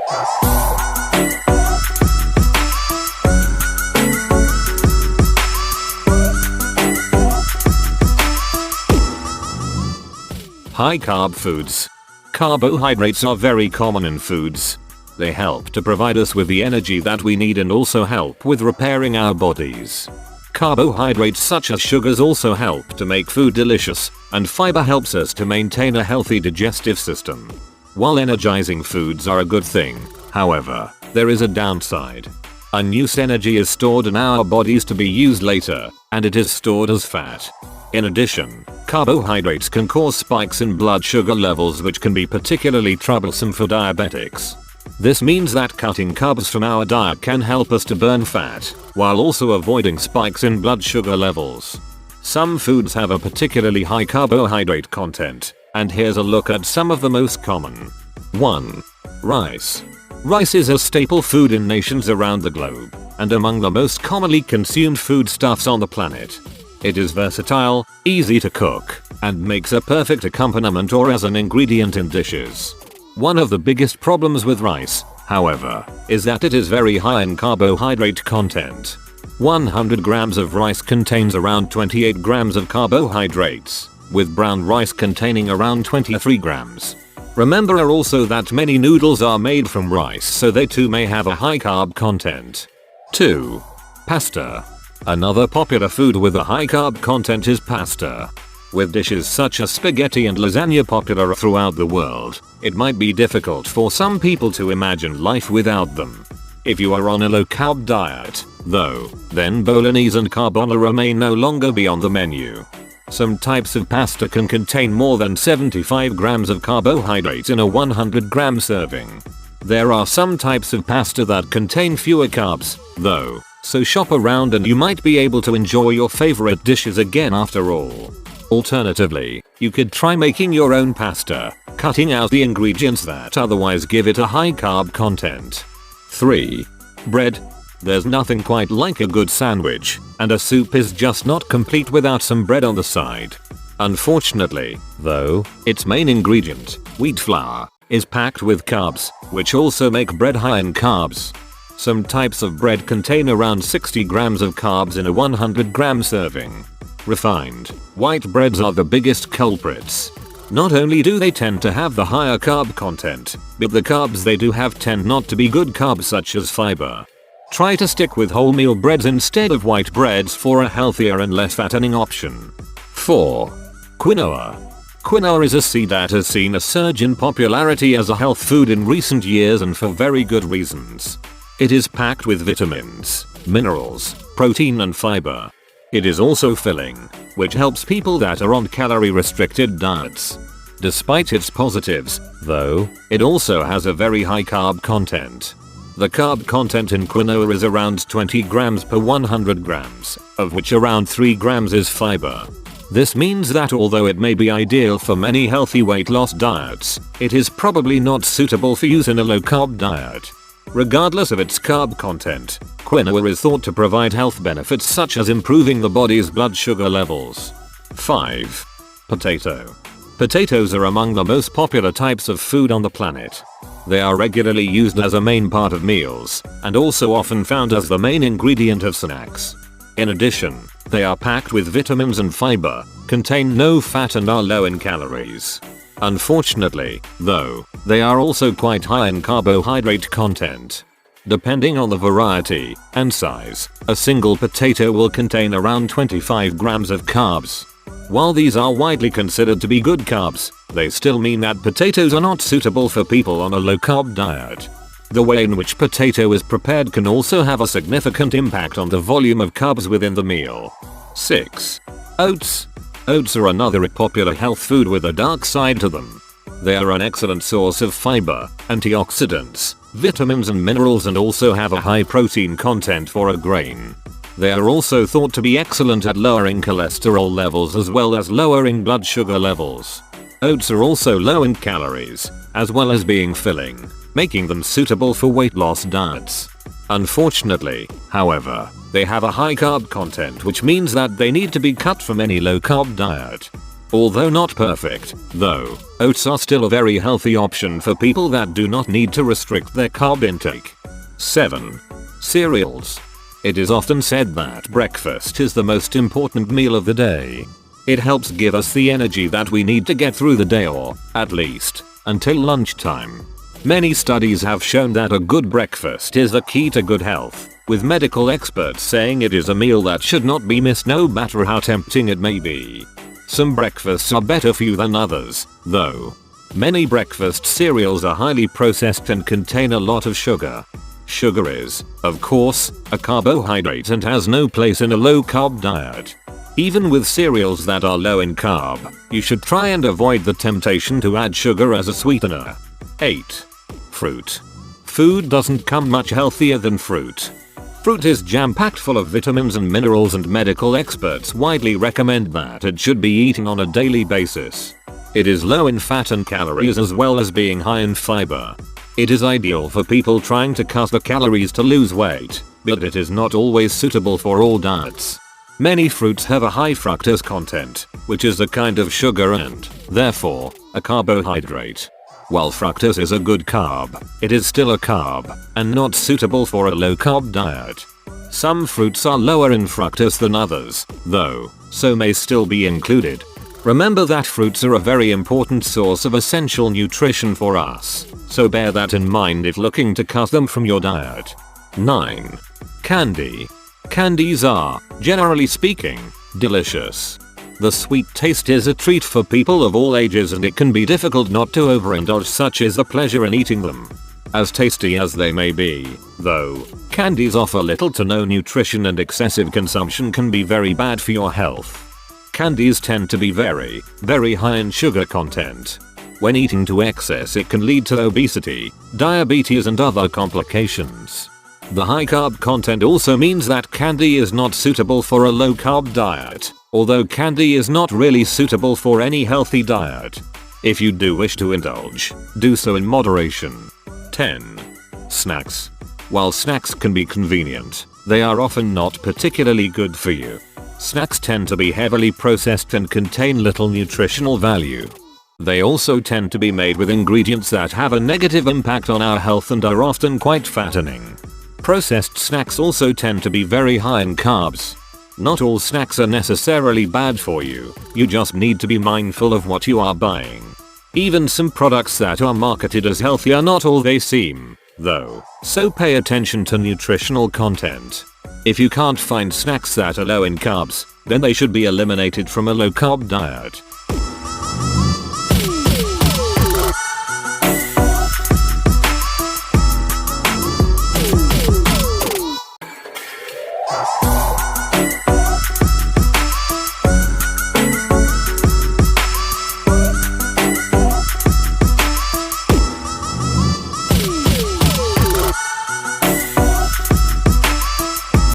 High carb foods. Carbohydrates are very common in foods. They help to provide us with the energy that we need and also help with repairing our bodies. Carbohydrates such as sugars also help to make food delicious, and fiber helps us to maintain a healthy digestive system. While energizing foods are a good thing, however, there is a downside. Unused energy is stored in our bodies to be used later, and it is stored as fat. In addition, carbohydrates can cause spikes in blood sugar levels, which can be particularly troublesome for diabetics. This means that cutting carbs from our diet can help us to burn fat, while also avoiding spikes in blood sugar levels. Some foods have a particularly high carbohydrate content, and here's a look at some of the most common. 1. Rice. Rice is a staple food in nations around the globe, and among the most commonly consumed foodstuffs on the planet. It is versatile, easy to cook, and makes a perfect accompaniment or as an ingredient in dishes. One of the biggest problems with rice, however, is that it is very high in carbohydrate content. 100 grams of rice contains around 28 grams of carbohydrates, with brown rice containing around 23 grams. Remember also that many noodles are made from rice, so they too may have a high carb content. 2. Pasta. Another popular food with a high carb content is pasta. With dishes such as spaghetti and lasagna popular throughout the world, it might be difficult for some people to imagine life without them. If you are on a low-carb diet, though, then bolognese and carbonara may no longer be on the menu. Some types of pasta can contain more than 75 grams of carbohydrates in a 100-gram serving. There are some types of pasta that contain fewer carbs, though, so shop around and you might be able to enjoy your favorite dishes again after all. Alternatively, you could try making your own pasta, cutting out the ingredients that otherwise give it a high carb content. 3. Bread. There's nothing quite like a good sandwich, and a soup is just not complete without some bread on the side. Unfortunately, though, its main ingredient, wheat flour, is packed with carbs, which also make bread high in carbs. Some types of bread contain around 60 grams of carbs in a 100-gram serving. Refined, white breads are the biggest culprits. Not only do they tend to have the higher carb content, but the carbs they do have tend not to be good carbs such as fiber. Try to stick with wholemeal breads instead of white breads for a healthier and less fattening option. 4. Quinoa. Quinoa is a seed that has seen a surge in popularity as a health food in recent years, and for very good reasons. It is packed with vitamins, minerals, protein and fiber. It is also filling, which helps people that are on calorie-restricted diets. Despite its positives, though, it also has a very high carb content. The carb content in quinoa is around 20 grams per 100 grams, of which around 3 grams is fiber. This means that although it may be ideal for many healthy weight loss diets, it is probably not suitable for use in a low-carb diet. Regardless of its carb content, quinoa is thought to provide health benefits such as improving the body's blood sugar levels. 5. Potato. Potatoes are among the most popular types of food on the planet. They are regularly used as a main part of meals, and also often found as the main ingredient of snacks. In addition, they are packed with vitamins and fiber, contain no fat and are low in calories. Unfortunately, though, they are also quite high in carbohydrate content. Depending on the variety and size, a single potato will contain around 25 grams of carbs. While these are widely considered to be good carbs, they still mean that potatoes are not suitable for people on a low-carb diet. The way in which potato is prepared can also have a significant impact on the volume of carbs within the meal. 6. Oats. Oats are another popular health food with a dark side to them. They are an excellent source of fiber, antioxidants, vitamins and minerals, and also have a high protein content for a grain. They are also thought to be excellent at lowering cholesterol levels as well as lowering blood sugar levels. Oats are also low in calories, as well as being filling, making them suitable for weight loss diets. Unfortunately, however, they have a high carb content, which means that they need to be cut from any low carb diet. Although not perfect, though, oats are still a very healthy option for people that do not need to restrict their carb intake. 7. Cereals. It is often said that breakfast is the most important meal of the day. It helps give us the energy that we need to get through the day, or, at least, until lunchtime. Many studies have shown that a good breakfast is the key to good health, with medical experts saying it is a meal that should not be missed no matter how tempting it may be. Some breakfasts are better for you than others, though. Many breakfast cereals are highly processed and contain a lot of sugar. Sugar is, of course, a carbohydrate and has no place in a low-carb diet. Even with cereals that are low in carb, you should try and avoid the temptation to add sugar as a sweetener. 8. Fruit. Food doesn't come much healthier than fruit. Fruit is jam-packed full of vitamins and minerals, and medical experts widely recommend that it should be eaten on a daily basis. It is low in fat and calories as well as being high in fiber. It is ideal for people trying to cut the calories to lose weight, but it is not always suitable for all diets. Many fruits have a high fructose content, which is a kind of sugar and, therefore, a carbohydrate. While fructose is a good carb, it is still a carb, and not suitable for a low-carb diet. Some fruits are lower in fructose than others, though, so may still be included. Remember that fruits are a very important source of essential nutrition for us, so bear that in mind if looking to cut them from your diet. 9. Candy. Candies are, generally speaking, delicious. The sweet taste is a treat for people of all ages, and it can be difficult not to overindulge, such is the pleasure in eating them. As tasty as they may be, though, candies offer little to no nutrition, and excessive consumption can be very bad for your health. Candies tend to be very, very high in sugar content. When eaten to excess, it can lead to obesity, diabetes, and other complications. The high carb content also means that candy is not suitable for a low carb diet, although candy is not really suitable for any healthy diet. If you do wish to indulge, do so in moderation. 10. Snacks. While snacks can be convenient, they are often not particularly good for you. Snacks tend to be heavily processed and contain little nutritional value. They also tend to be made with ingredients that have a negative impact on our health and are often quite fattening. Processed snacks also tend to be very high in carbs. Not all snacks are necessarily bad for you, you just need to be mindful of what you are buying. Even some products that are marketed as healthy are not all they seem, though, so pay attention to nutritional content. If you can't find snacks that are low in carbs, then they should be eliminated from a low-carb diet.